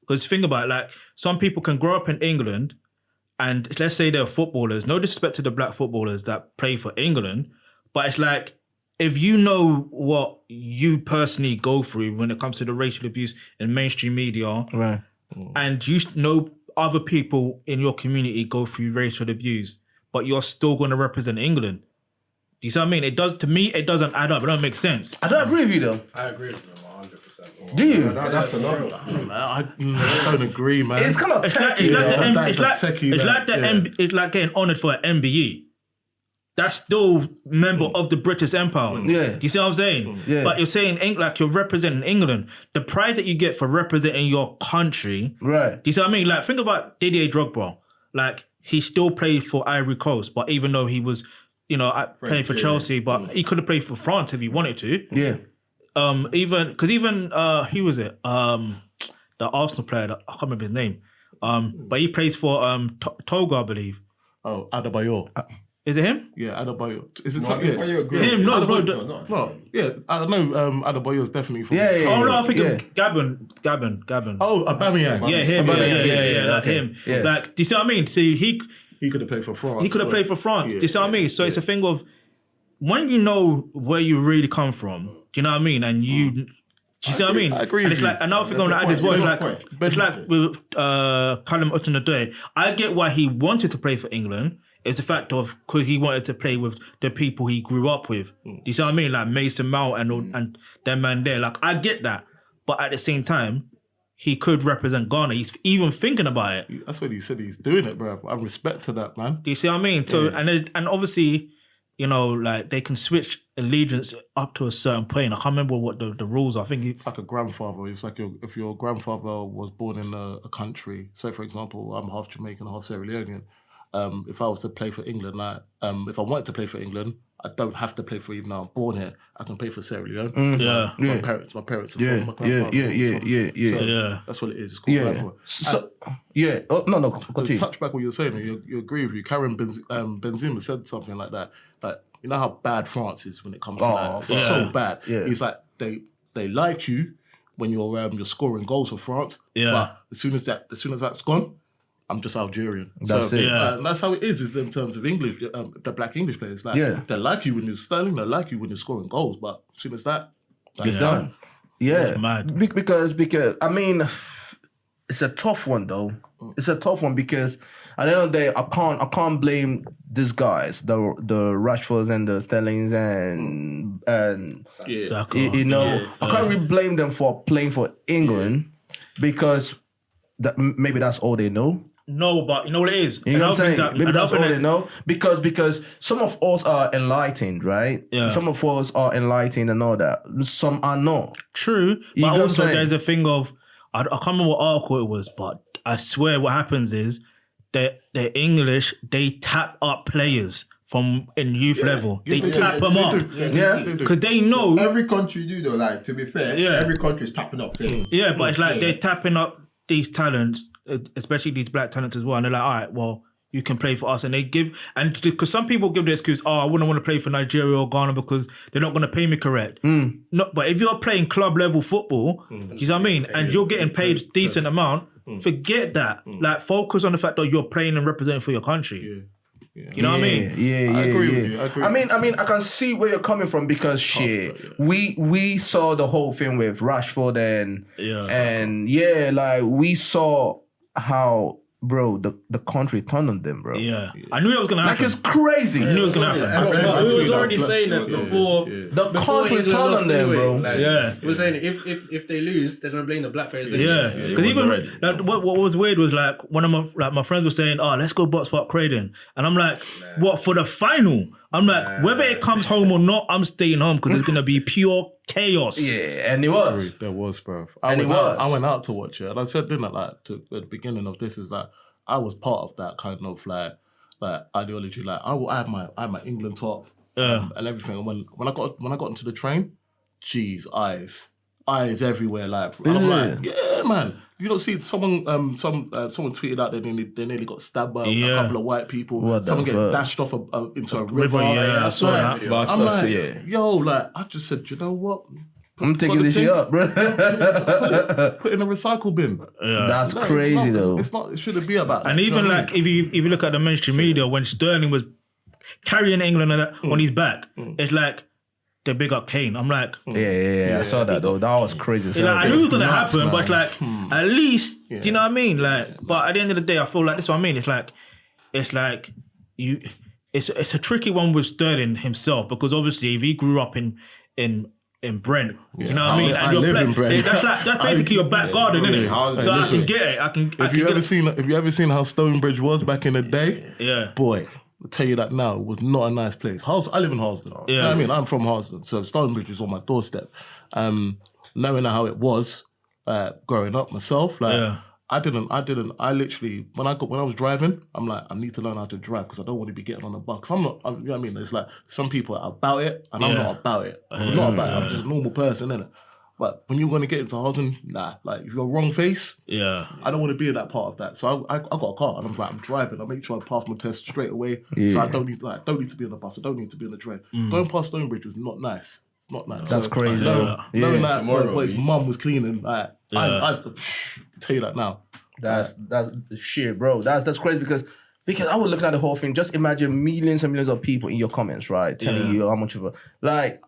Because think about it, like some people can grow up in England and let's say they're footballers, no disrespect to the black footballers that play for England, but it's like, if you know what you personally go through when it comes to the racial abuse in mainstream media, Right. and you know other people in your community go through racial abuse, but you're still going to represent England. Do you see what I mean? It does, to me, it doesn't add up. It don't make sense. I don't agree with you though. I agree with them 100%. Do you? That's a lot. I don't agree, man. It's kind of It's like, techie. it's like getting honoured for an MBE. That's still member of the British Empire. Yeah. Do you see what I'm saying? Yeah. But you're saying like you're representing England. The pride that you get for representing your country. Right. Do you see what I mean? Like think about Didier Drogba. Like he still played for Ivory Coast, but even though he was, playing for Chelsea, but he could have played for France if he wanted to. Yeah. Even who was it? The Arsenal player, I can't remember his name. But he plays for Togo, I believe. Oh, Adebayor. Is it him? Yeah, Adebayor. Is it No, yeah. Him? No, No, yeah, I know Adebayor is definitely from... Yeah, yeah, Oh no, I think yeah. it's Gabon. Oh, Aubameyang. Yeah, him. Yeah, like okay. him. Yeah. Like, do you see what I mean? See, he He could have played for France. could have played for France. Do you see what I mean? So it's a thing of when you know where you really come from. Do you know what I mean? And you. Do you see what I mean? I agree And with it's you. like another thing I want to add That's as the well. point. It's like with Callum Hudson-Odoi. I get why he wanted to play for England. It's the fact of because he wanted to play with the people he grew up with. Do you see what I mean? Like Mason Mount and them man there. Like I get that, but at the same time, he could represent Ghana. He's even thinking about it. That's what he said. He's doing it, bro. I respect to that, man. Do you see what I mean? So and obviously, like they can switch allegiance up to a certain point. I can't remember what the rules are. I think It's like a grandfather. It's like if your grandfather was born in a country. So, for example, I'm half Jamaican, half Sierra Leonean. If I was to play for England, if I wanted to play for England, I don't have to play for even though I'm born here. I can play for Sierra Leone. My parents are from my grandfather. So that's what it is. It's called grandfather. So, yeah. Oh, no. To Continue. touch back what you're saying, you agree with you. Karim Benzema said something like that. Like, you know how bad France is when it comes to that. It's so bad. Yeah. He's like they like you when you're scoring goals for France. Yeah. But as soon as that's gone, I'm just Algerian. That's it. Yeah. And that's how it is in terms of English, the black English players. Like, they like you when you're sterling, they like you when you're scoring goals, but as soon as that's done. Yeah. It's mad. Because I mean, it's a tough one though. It's a tough one because at the end of the day, I can't blame these guys, the Rashfords and the Sterlings and Saka. I can't really blame them for playing for England because maybe that's all they know. No, but you know what it is? You know what I'm saying? Maybe that's all they know. Because some of us are enlightened, right? Yeah. Some of us are enlightened and all that. Some are not. True. You But know what I'm also saying? there's a thing of, I can't remember what article it was, but I swear what happens is the English, they tap up players from in youth level. They tap them up. Yeah. Because they know. Every country do though, like to be fair, every country is tapping up players. Yeah, but it's like they're tapping up these talents, especially these black talents as well. And they're like, all right, well, you can play for us. And they give, and because some people give the excuse, I wouldn't want to play for Nigeria or Ghana because they're not going to pay me correct. No, but if you're playing club level football, do you know what I mean? And you're getting paid decent amount, forget that. Like, focus on the fact that you're playing and representing for your country. You know what I mean? Yeah. I agree with you. I mean, I can see where you're coming from because we saw the whole thing with Rashford and like we saw how, bro, the country turned on them, bro. Yeah. I knew that was gonna happen. Like it's crazy. I knew it was gonna happen. But we was already saying that before. The country England turned lost on them, anyway. bro. Like, Yeah. we were saying if they lose, they're gonna blame the black players. Yeah, because even like, what was weird was like one of my friends was saying, let's go box Park Craden. And I'm like, what, for the final? I'm like, whether it comes home or not, I'm staying home because it's gonna be pure chaos. Yeah, and it was. There was, bro. And it was. I went out to watch it, and I said, didn't I, like, at the beginning of this is that I was part of that kind of like ideology. Like I had my England top and everything. And when I got into the train, geez, eyes everywhere. Like I'm like, yeah, man. You don't see someone tweeted out that they nearly got stabbed by a couple of white people. Someone get dashed off into a river. Yeah, I saw that. I'm like, yo, like I just said, you know what? I'm taking the this shit thing- up, bro. Put in a recycle bin. That's No, crazy, no, though. It's not. It shouldn't be about that. And Do you know even what I like mean? if you look at the mainstream media, when Sterling was carrying England on his back, it's like they big up Kane. I'm like, Yeah. I saw that though. That was crazy. you know, I knew it was gonna nuts, happen, but man. it's like at least do you know what I mean? Like, but at the end of the day, I feel like this is what I mean. It's like you. It's a tricky one with Sterling himself because obviously if he grew up in Brent, you know what I mean? I you're live in Brent. That's basically your back garden, isn't it? How's- So I listen, can get it. I can If you get ever it. seen how Stonebridge was back in the day, Yeah. boy, I'll tell you that now, it was not a nice place. I live in Harlesden. You know what I mean? I'm from Harlesden, so Stonebridge is on my doorstep. Knowing how it was growing up myself, like Yeah. I literally when I was driving, I'm like, I need to learn how to drive because I don't want to be getting on the bus. You know what I mean? It's like some people are about it and I'm Yeah. not about it. I'm not about it. I'm just a normal person, innit? But when you're gonna get into Harlesden, nah, like if you're wrong face, Yeah. I don't want to be in that part of that. So I got a car and I'm driving. I make sure I pass my test straight away. So I don't need to be on the bus. I don't need to be on the train. Going past Stonebridge was not nice. Not nice. That's crazy, though. Knowing that Tomorrow, what his mum was cleaning, like I tell you that now. That's shit, bro. That's crazy because I was looking at the whole thing. Just imagine millions and millions of people in your comments, right, telling you how much of a like,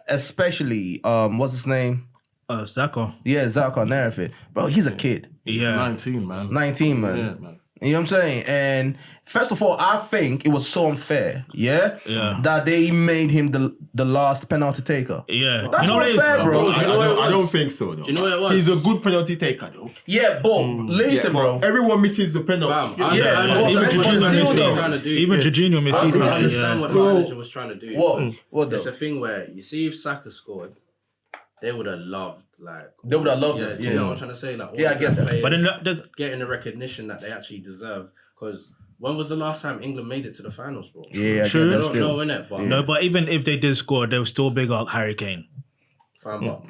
especially what's his name? Zaka. Yeah, Zaka and everything. Bro, he's a kid, Yeah. 19, man. 19, man. Yeah, man. You know what I'm saying? And first of all, I think it was so unfair, Yeah. that they made him the last penalty taker. Yeah. That's not fair, bro. Do you know what it I don't was? think so, though. Do you know what it was? He's a good penalty taker, though. Yeah, but listen, bro. Everyone misses the penalty. Fam, Yeah, I well, understand but what still the manager though. was trying to do. Even Jorginho missed I it. understand what the manager was trying to do. What It's though? a thing where you see if Saka scored, they would have loved They would have loved yeah, it. do you know what I'm trying to say? Like, all Yeah, I the get that. players But then there's getting the recognition that they actually deserve. Because when was the last time England made it to the finals, bro? Yeah, I True. get I that don't still. know, innit? But no, but even if they did score, they were still big up Harry Kane. fam, but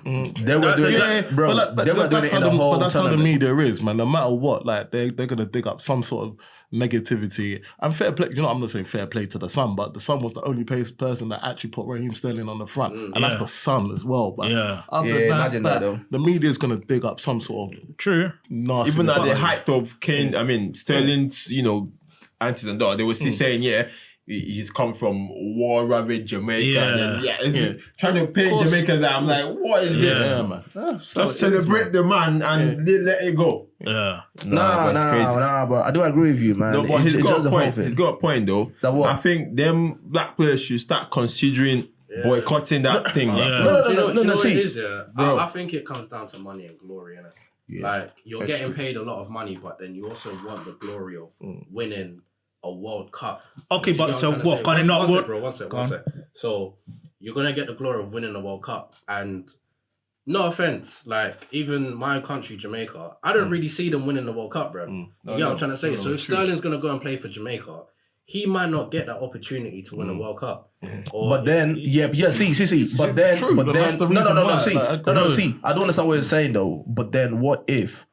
They were doing Yeah, it, bro. but They were doing that's it how in the whole But that's how the tournament. media is, man. No matter what, like they're gonna dig up some sort of negativity. And fair play, you know, I'm not saying fair play to the Sun, but the Sun was the only person that actually put Raheem Sterling on the front, and that's Yeah. the Sun as well. But Yeah. other Yeah, than imagine that, though. the media is gonna dig up some sort of True. nasty. Even at the height of Kane, I mean, Sterling's, antis and daughters, they were still saying, he's come from war-ravaged Jamaica. Yeah. And it's trying to paint course. Jamaica that I'm like, what is this? Yeah, man. Yeah, so Just it is, celebrate the man and let it go. Yeah. Nah, but I do agree with you, man. No, but he's It's got just a the whole point. thing. He's got a point, though. That what? I think them black players should start considering boycotting that thing. Yeah. Bro. do you know what see, it is? Yeah, bro. I think it comes down to money and glory, innit? Like you're getting paid a lot of money, but then you also want the glory of winning a World Cup. Okay, Do you but get so I'm trying to what? say? Can it not One sec, work? bro. One sec. Go on. So you're gonna get the glory of winning the World Cup, and no offense, like even my country, Jamaica, I don't really see them winning the World Cup, bro. Do you get what I'm trying to say? So if Sterling's gonna go and play for Jamaica, he might not get that opportunity to win a World Cup. Or But then, see. But then, true, but but then, that's the no, reason why, see, like, no, see. I don't understand what you're saying though. But then, what if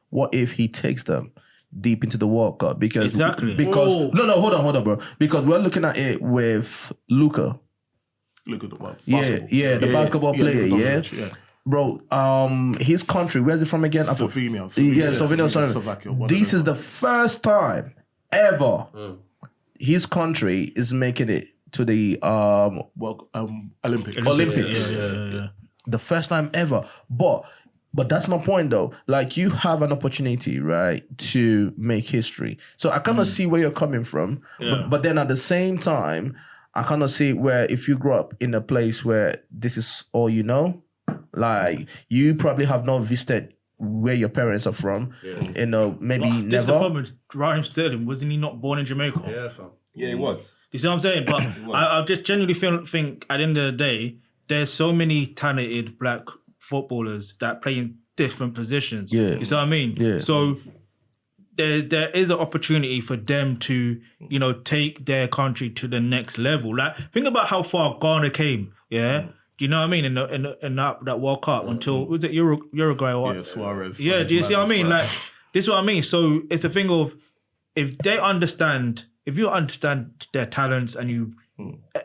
he takes them deep into the World Cup? Because Exactly. Because Oh. no, hold on, bro. Because we're looking at it with Luka. Look at the one. Yeah, the basketball player, yeah. Bro, his country, where's it from again? I forgot. Slovenia. Slovenia. Slovakia. one of This them. is the first time ever his country is making it to the Well, Olympics. Olympics. Yeah. The first time ever. But that's my point though. Like you have an opportunity, right, to make history. So I kind of see where you're coming from. Yeah. But then at the same time, I kind of see where if you grow up in a place where this is all you know, like you probably have not visited where your parents are from. Maybe But this is the never. problem with Raheem Sterling. Wasn't he not born in Jamaica? yeah, fam. Yeah, it was. You see what I'm saying? But I just genuinely think at the end of the day, there's so many talented black footballers that play in different positions. Yeah. You see what I mean? Yeah. So there is an opportunity for them to, take their country to the next level. Like think about how far Ghana came. Yeah. Do you know what I mean? In that World Cup until was it Uruguay or what? Yeah, Suarez. Yeah, do you see what I mean? Like, this is what I mean. So it's a thing of if you understand their talents and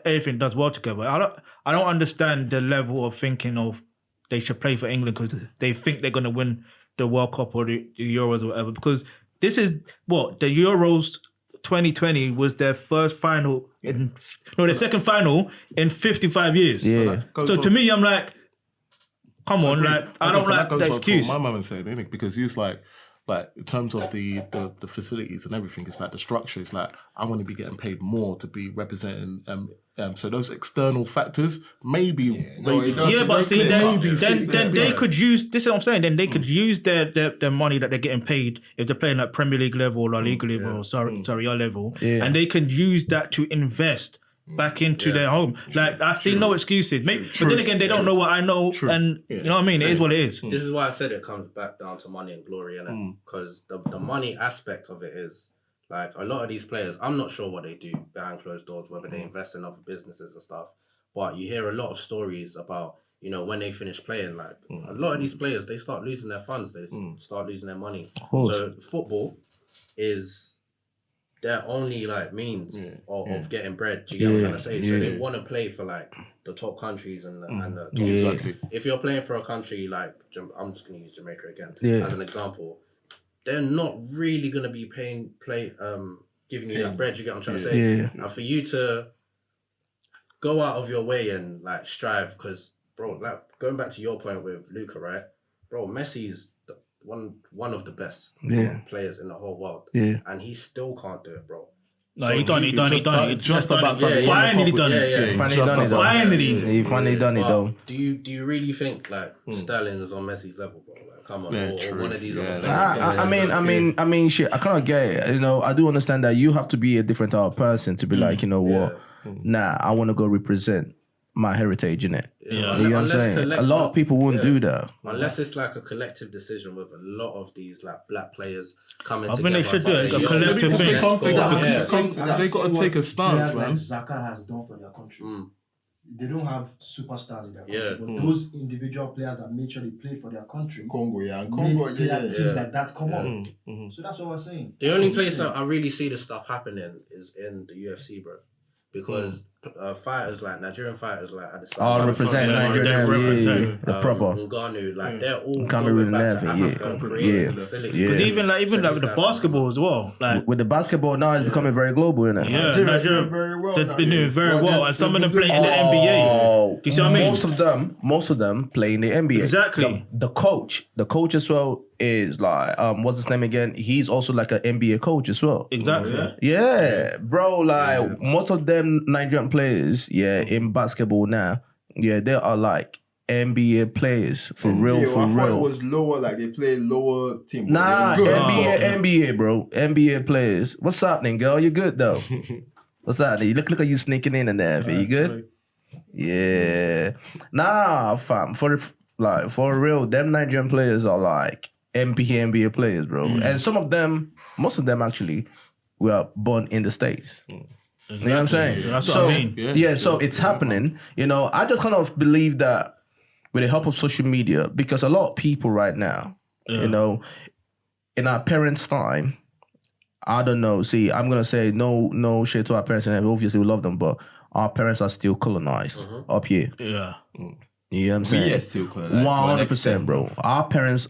everything does well together. I don't understand the level of thinking of they should play for England because they think they're going to win the World Cup or the Euros or whatever. Because this is what the Euros 2020 was their first final their second final in 55 years. Yeah. So to me, I'm like, come on, like I don't like the excuse. My mum saying anything because he was like in terms of the facilities and everything, it's like the structure. It's like I want to be getting paid more to be representing. So those external factors, maybe. But see, then they could use. This is what I'm saying. Then they could use their money that they're getting paid if they're playing at Premier League level or La Liga level, or Serie A level, and they can use that to invest back into their home. Like I see no excuses. But then again, they don't know what I know, and you know what I mean. It is what it is. This is why I said it comes back down to money and glory, innit? Because the money aspect of it is like a lot of these players. I'm not sure what they do behind closed doors, whether they invest in other businesses and stuff. But you hear a lot of stories about when they finish playing. Like a lot of these players, they start losing their funds. They start losing their money. So football is their only like means of getting bread. Do you get what I'm trying to say? So they want to play for like the top countries and the top Exactly. If you're playing for a country like I'm just going to use Jamaica again as an example, they're not really going to be giving you that bread. You get what I'm trying to say? Yeah. And for you to go out of your way and like strive, because bro, like going back to your point with Luka, right? Bro, Messi's one of the best players in the whole world. Yeah. And he still can't do it, bro. No, he done it. Just about finally done it. He finally done it though. Do you really think like Sterling is on Messi's level, bro? Like, come on, or one of these other players? I mean, shit. I kind of get it. I do understand that you have to be a different type of person to be like, you know what? Nah, I want to go represent my heritage, innit? Yeah. You know what I'm saying? A lot of people wouldn't do that. Unless it's like a collective decision with a lot of these like black players coming together. I think they should do it. A collective thing. They got to take a stance, man. Like Xhaka has done for their country. They don't have superstars in their country, but those individual players that made sure they played for their country, Congo, teams like that come on. So that's what we're saying. The only place that I really see this stuff happening is in the UFC, bro. Because fighters like Nigerian fighters like all representing Nigeria, the proper Ngannou, like they're all Cameroon going back to Africa and creating facilities. Because even like with the basketball as well, like with the basketball now, it's becoming very global, isn't it? Yeah, Nigeria very well. they're doing very well, and some of them play in the NBA. Do you see what I mean? Most of them play in the NBA. Exactly. The coach as well is like what's his name again? He's also like an NBA coach as well. Exactly. Yeah, bro. Like most of them Nigerian players, in basketball now, they are like NBA players for real. I thought it was lower, like they play lower team. Nah, NBA, bro. NBA players. What's happening, girl? You good though? What's happening? Look at you sneaking in there. You good? Yeah. Nah, fam. For real, them Nigerian players are like NBA players, bro. And most of them actually were born in the States. You know what I'm saying? So that's what I mean. So it's happening. I just kind of believe that with the help of social media, because a lot of people right now, in our parents' time, I don't know. See, I'm gonna say no shit to our parents, and obviously we love them, but our parents are still colonized up here. Yeah. You know what I'm saying? We are still colonized. 100%, bro. Our parents,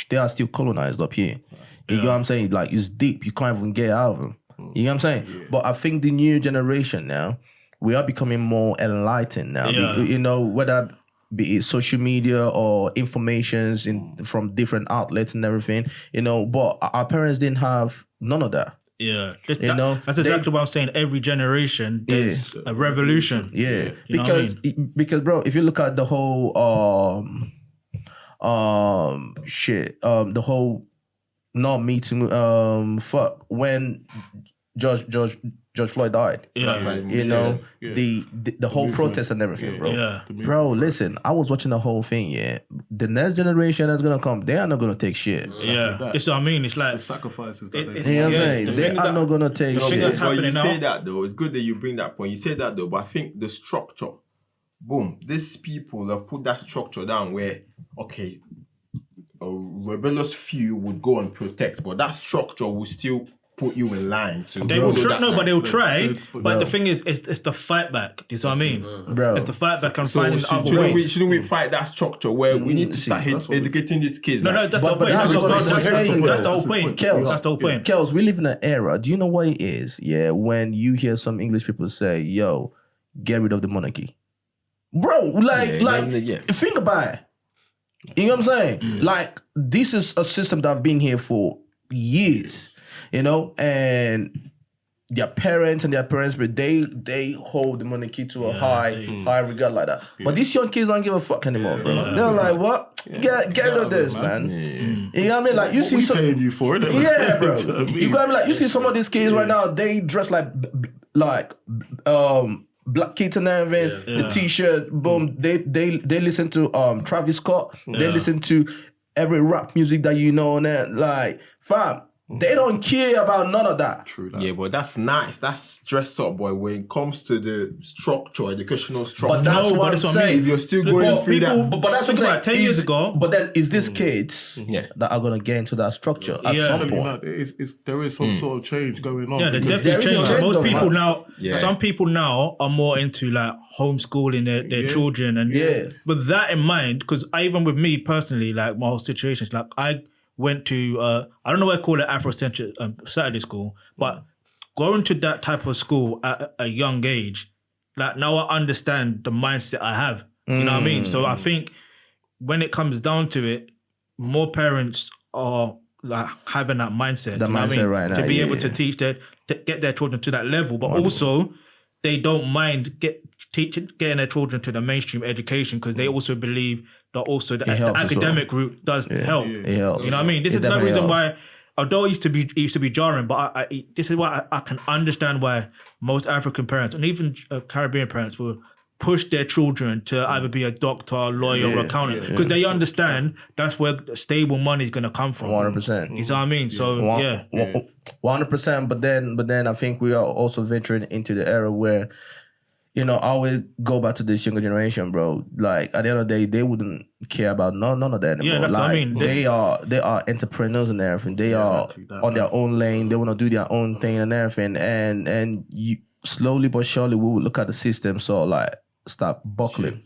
they are still colonized up here. You know what I'm saying? Like, it's deep. You can't even get out of them. You know what I'm saying? Yeah. But I think the new generation now, we are becoming more enlightened now. Yeah. Whether be it social media or informations from different outlets and everything, but our parents didn't have none of that. Yeah, that's exactly what I'm saying. Every generation, there's a revolution. Yeah, because bro, if you look at the whole the whole not me too fuck when George Floyd died. The whole protest and everything, bro. Yeah. Bro, listen, I was watching the whole thing, The next generation that's gonna come, they are not gonna take shit. Yeah. That's what I mean. It's like the sacrifices that you know what I'm saying? They are not gonna take shit. that's But you happening say now. that though, it's good that you bring that point. You say that though, but I think the structure, boom, these people have put that structure down where, okay, a rebellious few would go and protest, but that structure will still put you in line to. They will follow try, that no, line. but they'll try. Bro. But the thing is, it's the fight back. Do you see what I mean? Bro. It's the fight back and So finding other ways. shouldn't we fight that structure where we need to start that's what we- educating these kids? No, like, that's the whole point. that's That's the what whole I'm point. saying, That's the though. whole point. Kels. That's the whole point. Kels, we live in an era. Do you know what it is? Yeah, when you hear some English people say, "Yo, get rid of the monarchy," bro. Yeah. Think about it. You know what I'm saying? Like, this is a system that have been here for years, you know, and their parents, but they hold the monarchy to a high regard like that. But these young kids don't give a fuck anymore, bro. They're like, what? Get rid of this, man. You know what I mean? Like, you see some. paying you for it. Yeah, bro. Do you know what I mean? You got me like, you see some of these kids right now, they dress like black kids and everything, the t-shirt, boom. They listen to Travis Scott. They listen to every rap music that you know, and then like, fam, they don't care about none of that. True that. Yeah, but that's nice. That's dress up, boy. When it comes to the structure, educational structure. But that's No, what but I'm that's what I saying. mean. if you're still going But through people- that, But that's what I'm Think saying. about 10 years ago. But then is these kids Yeah. that are gonna get into that structure at Yeah. some Telling you point? that there is some sort of change going on. Yeah, they because- There definitely is a changed. change, Most people man. now, Yeah. some people now are more into like homeschooling their children, and Yeah. with that in mind, because even with me personally, like my whole situation, like I went to I don't know why I call it Afrocentric Saturday school, but going to that type of school at a young age, like now I understand the mindset I have. You know what I mean? So I think when it comes down to it, more parents are like having that mindset. That you know what I mindset mean? right now, to be able yeah. to teach to get their children to that level, but also they don't mind getting their children to the mainstream education because they also believe that also the helps as academic route does help. It helps. You know what I mean? This It is no definitely reason helps. why. Although it used to be jarring, but this is why I can understand why most African parents and even Caribbean parents will push their children to either be a doctor, lawyer, or accountant because they understand that's where stable money is going to come from. 100%. You know what I mean? So yeah. 100%. But then I think we are also venturing into the era where, you know, I always go back to this younger generation, bro. Like at the end of the day, they wouldn't care about none of that anymore. Yeah, that's like, what I mean. They are entrepreneurs and everything. They are on their own lane. They want to do their own thing and everything. And you slowly but surely we will look at the system so like stop buckling.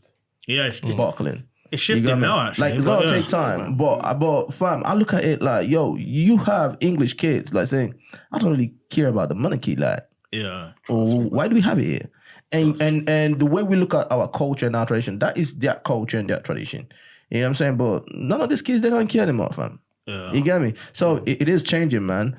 Yeah, Buckling. it's You shifting got me? now actually. Like it's but gonna yeah. take time, but fam, I look at it like, yo, you have English kids like saying, I don't really care about the monarchy, like, Yeah. why do we have it here? And the way we look at our culture and our tradition, that is their culture and their tradition. You know what I'm saying? But none of these kids, they don't care anymore, fam. Yeah. You get me? So it is changing, man.